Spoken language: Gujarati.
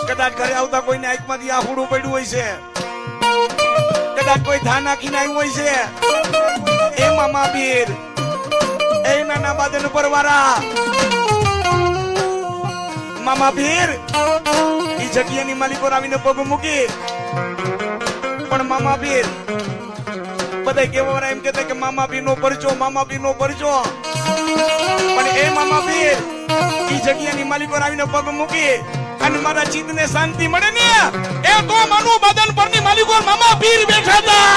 કદાચ ઘરે આવતા કોઈને આંખમાંથી આહુડું પડ્યું હોય છે, કદાચ કોઈ ધા નાખીને આવ્યું હોય છે, એ મામા પીર, એ નાના બાદન પરવારા મામા પીર ઈ જગ્યાની માલિકો આવીને પગ મૂકી. પણ મામા પીર બધા કેવા એમ કહેતા કે મામા પીર નો પરચો, મામા પીર નો પરચો. પણ એ મામા પીર ઈ જગ્યાની માલિકો આવીને પગ મૂકી અને મારા ચિત્તને શાંતિ મળે ને એ તો માનું બદન પરની માલિકો મામા પીર બેઠા હતા.